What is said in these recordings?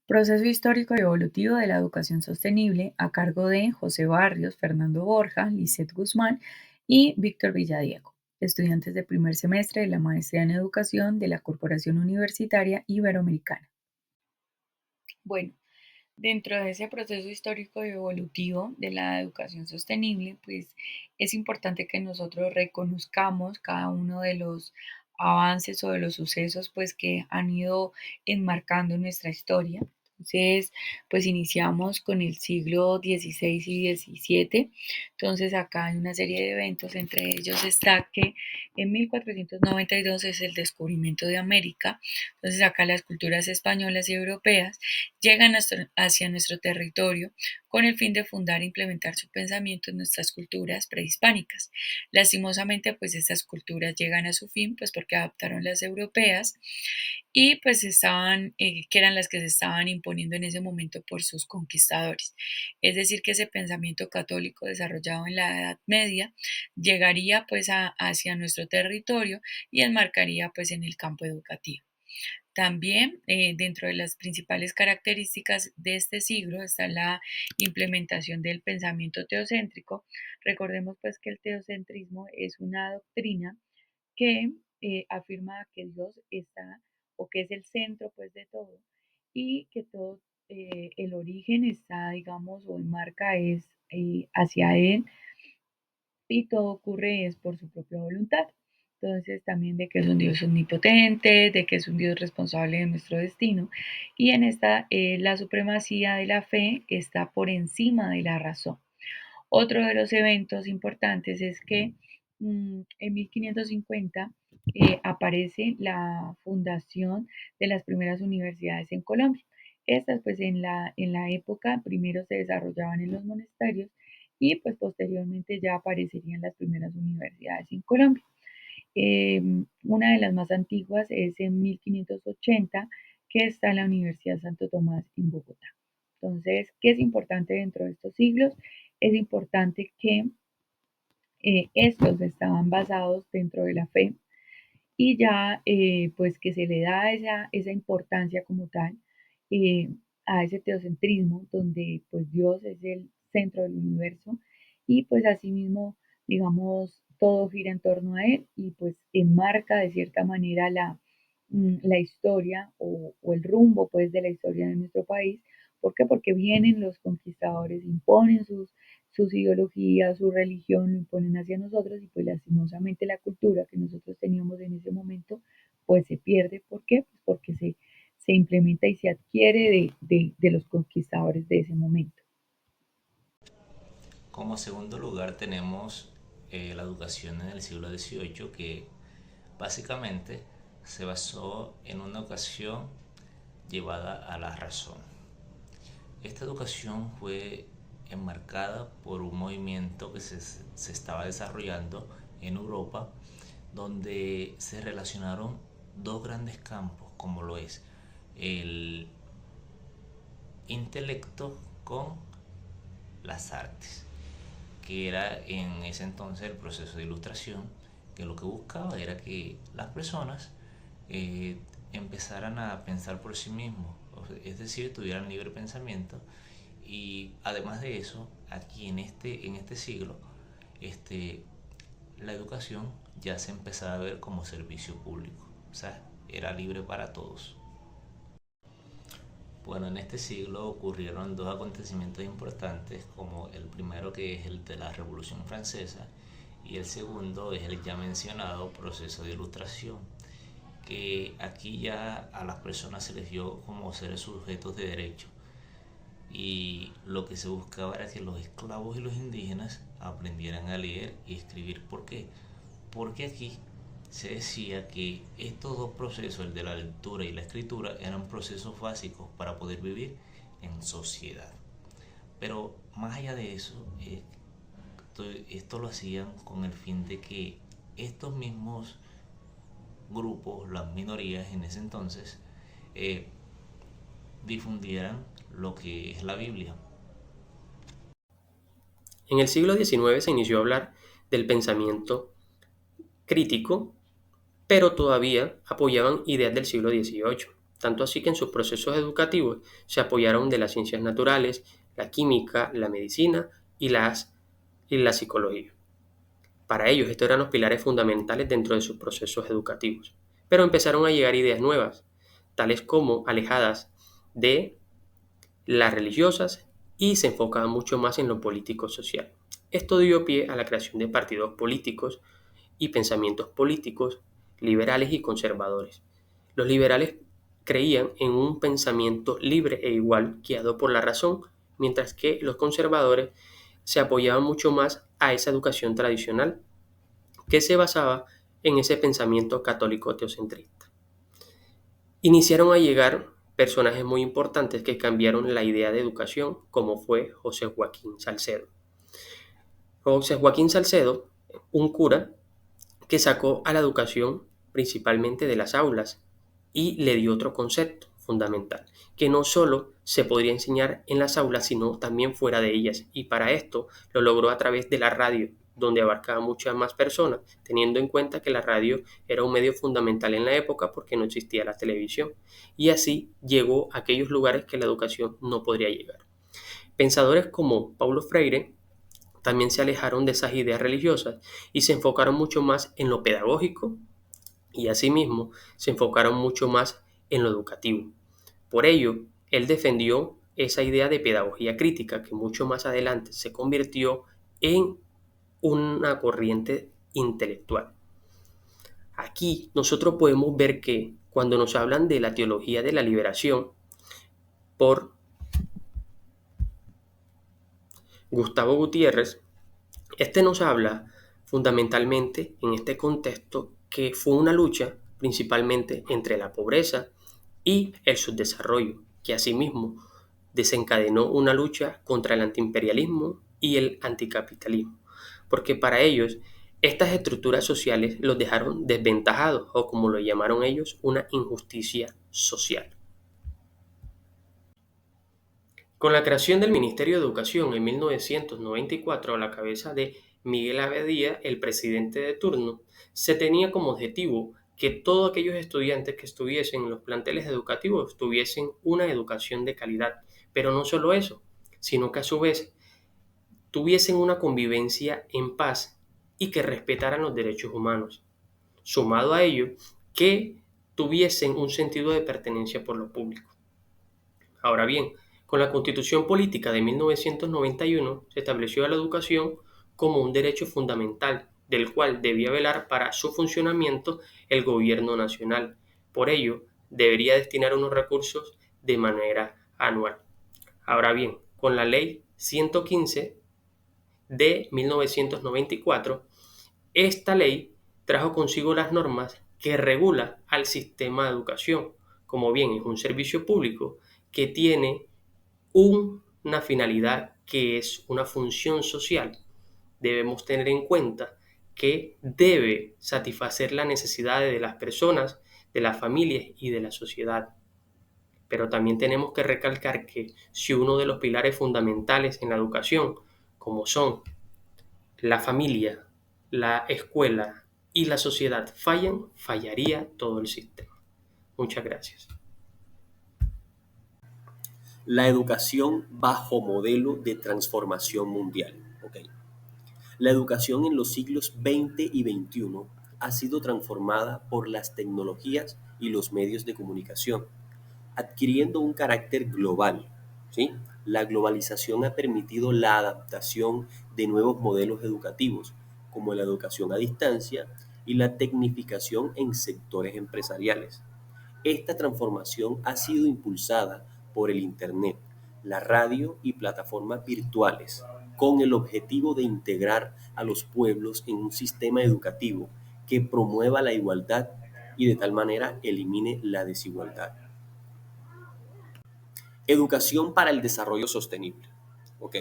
Proceso histórico y evolutivo de la educación sostenible a cargo de José Barrios, Fernando Borja, Lisset Guzmán y Víctor Villadiego, estudiantes de primer semestre de la maestría en educación de la Corporación Universitaria Iberoamericana. Bueno, dentro de ese proceso histórico y evolutivo de la educación sostenible, pues es importante que nosotros reconozcamos cada uno de los avances o de los sucesos pues que han ido enmarcando nuestra historia. Entonces, pues iniciamos con el siglo XVI y XVII. Entonces, acá hay una serie de eventos, entre ellos está que en 1492 es el descubrimiento de América. Entonces, acá las culturas españolas y europeas llegan hacia nuestro territorio con el fin de fundar e implementar su pensamiento en nuestras culturas prehispánicas. Lastimosamente, pues estas culturas llegan a su fin, pues porque adoptaron las europeas y pues que eran las que se estaban imponiendo en ese momento por sus conquistadores. Es decir, que ese pensamiento católico desarrollado en la Edad Media llegaría pues hacia nuestro territorio y enmarcaría pues en el campo educativo. También dentro de las principales características de este siglo está la implementación del pensamiento teocéntrico. Recordemos pues que el teocentrismo es una doctrina que afirma que Dios está o que es el centro pues de todo y que todo el origen está, digamos, o enmarca es hacia Él y todo ocurre es por su propia voluntad. Entonces también de que es un Dios omnipotente, de que es un Dios responsable de nuestro destino. Y en esta, la supremacía de la fe está por encima de la razón. Otro de los eventos importantes es que en 1550 aparece la fundación de las primeras universidades en Colombia. Estas pues en la época primero se desarrollaban en los monasterios y pues posteriormente ya aparecerían las primeras universidades en Colombia. Una de las más antiguas es en 1580 que está la Universidad Santo Tomás en Bogotá. Entonces, ¿qué es importante dentro de estos siglos? Es importante que estos estaban basados dentro de la fe y ya pues que se le da esa importancia como tal eh, a ese teocentrismo donde pues Dios es el centro del universo y pues asimismo digamos todo gira en torno a él y pues enmarca de cierta manera la historia o el rumbo pues de la historia de nuestro país. ¿Por qué? Porque vienen los conquistadores, imponen sus ideologías, su religión, lo imponen hacia nosotros y pues lastimosamente la cultura que nosotros teníamos en ese momento pues se pierde. ¿Por qué? Pues porque se implementa y se adquiere de los conquistadores de ese momento. Como segundo lugar tenemos la educación en el siglo XVIII, que básicamente se basó en una educación llevada a la razón. Esta educación fue enmarcada por un movimiento que se estaba desarrollando en Europa, donde se relacionaron dos grandes campos, como lo es el intelecto con las artes, que era en ese entonces el proceso de ilustración, que lo que buscaba era que las personas eh, empezaran a pensar por sí mismos, es decir, tuvieran libre pensamiento. Y además de eso, aquí en este siglo, este, la educación ya se empezaba a ver como servicio público, o sea, era libre para todos. Bueno, en este siglo ocurrieron dos acontecimientos importantes, como el primero, que es el de la Revolución Francesa, y el segundo es el ya mencionado proceso de ilustración, que aquí ya a las personas se les dio como seres sujetos de derecho, y lo que se buscaba era que los esclavos y los indígenas aprendieran a leer y escribir. ¿Por qué? Porque aquí se decía que estos dos procesos, el de la lectura y la escritura, eran procesos básicos para poder vivir en sociedad. Pero más allá de eso, esto lo hacían con el fin de que estos mismos grupos, las minorías en ese entonces, eh, difundieran lo que es la Biblia. En el siglo XIX se inició a hablar del pensamiento crítico, pero todavía apoyaban ideas del siglo XVIII. tanto así que en sus procesos educativos se apoyaron de las ciencias naturales, la química, la medicina y la psicología. Para ellos, estos eran los pilares fundamentales dentro de sus procesos educativos. Pero empezaron a llegar ideas nuevas, tales como alejadas de las religiosas y se enfocaban mucho más en lo político-social. Esto dio pie a la creación de partidos políticos y pensamientos políticos liberales y conservadores. Los liberales creían en un pensamiento libre e igual guiado por la razón, mientras que los conservadores se apoyaban mucho más a esa educación tradicional que se basaba en ese pensamiento católico teocentrista. Iniciaron a llegar personajes muy importantes que cambiaron la idea de educación, como fue José Joaquín Salcedo. José Joaquín Salcedo, un cura que sacó a la educación principalmente de las aulas y le dio otro concepto fundamental, que no solo se podría enseñar en las aulas, sino también fuera de ellas. Y para esto lo logró a través de la radio, donde abarcaba muchas más personas, teniendo en cuenta que la radio era un medio fundamental en la época porque no existía la televisión. Y así llegó a aquellos lugares que la educación no podría llegar. Pensadores como Paulo Freire también se alejaron de esas ideas religiosas y se enfocaron mucho más en lo pedagógico y asimismo se enfocaron mucho más en lo educativo. Por ello, él defendió esa idea de pedagogía crítica que mucho más adelante se convirtió en una corriente intelectual. Aquí nosotros podemos ver que cuando nos hablan de la teología de la liberación por Gustavo Gutiérrez, este nos habla fundamentalmente en este contexto que fue una lucha principalmente entre la pobreza y el subdesarrollo, que asimismo desencadenó una lucha contra el antiimperialismo y el anticapitalismo, porque para ellos estas estructuras sociales los dejaron desventajados o como lo llamaron ellos, una injusticia social. Con la creación del Ministerio de Educación en 1994 a la cabeza de Miguel Abadía, el presidente de turno, se tenía como objetivo que todos aquellos estudiantes que estuviesen en los planteles educativos tuviesen una educación de calidad. Pero no solo eso, sino que a su vez tuviesen una convivencia en paz y que respetaran los derechos humanos. Sumado a ello, que tuviesen un sentido de pertenencia por lo público. Ahora bien, con la Constitución Política de 1991 se estableció a la educación como un derecho fundamental, del cual debía velar para su funcionamiento el gobierno nacional. Por ello, debería destinar unos recursos de manera anual. Ahora bien, con la Ley 115 de 1994, esta ley trajo consigo las normas que regula al sistema de educación, como bien es un servicio público que tiene una finalidad que es una función social. Debemos tener en cuenta que debe satisfacer las necesidades de las personas, de las familias y de la sociedad. Pero también tenemos que recalcar que si uno de los pilares fundamentales en la educación, como son la familia, la escuela y la sociedad fallan, fallaría todo el sistema. Muchas gracias. La educación bajo modelo de transformación mundial. Okay. La educación en los siglos XX y XXI ha sido transformada por las tecnologías y los medios de comunicación, adquiriendo un carácter global. ¿Sí? La globalización ha permitido la adaptación de nuevos modelos educativos, como la educación a distancia y la tecnificación en sectores empresariales. Esta transformación ha sido impulsada por el Internet, la radio y plataformas virtuales, con el objetivo de integrar a los pueblos en un sistema educativo que promueva la igualdad y de tal manera elimine la desigualdad. Educación para el desarrollo sostenible. Ok.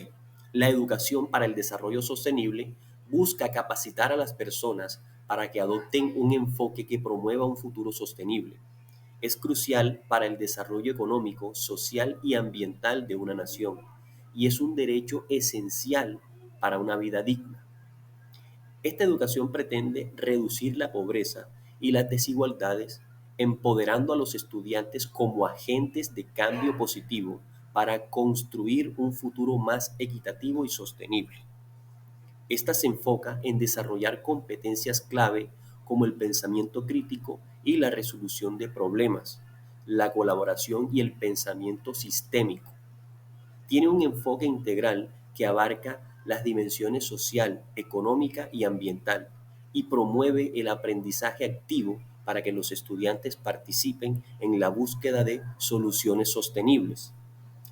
La educación para el desarrollo sostenible busca capacitar a las personas para que adopten un enfoque que promueva un futuro sostenible. Es crucial para el desarrollo económico, social y ambiental de una nación y es un derecho esencial para una vida digna. Esta educación pretende reducir la pobreza y las desigualdades empoderando a los estudiantes como agentes de cambio positivo para construir un futuro más equitativo y sostenible. Esta se enfoca en desarrollar competencias clave como el pensamiento crítico y la resolución de problemas, la colaboración y el pensamiento sistémico. Tiene un enfoque integral que abarca las dimensiones social, económica y ambiental y promueve el aprendizaje activo para que los estudiantes participen en la búsqueda de soluciones sostenibles.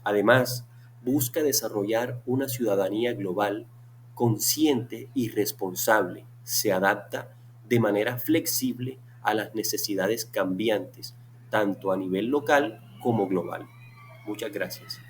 Además, busca desarrollar una ciudadanía global consciente y responsable. Se adapta de manera flexible a las necesidades cambiantes, tanto a nivel local como global. Muchas gracias.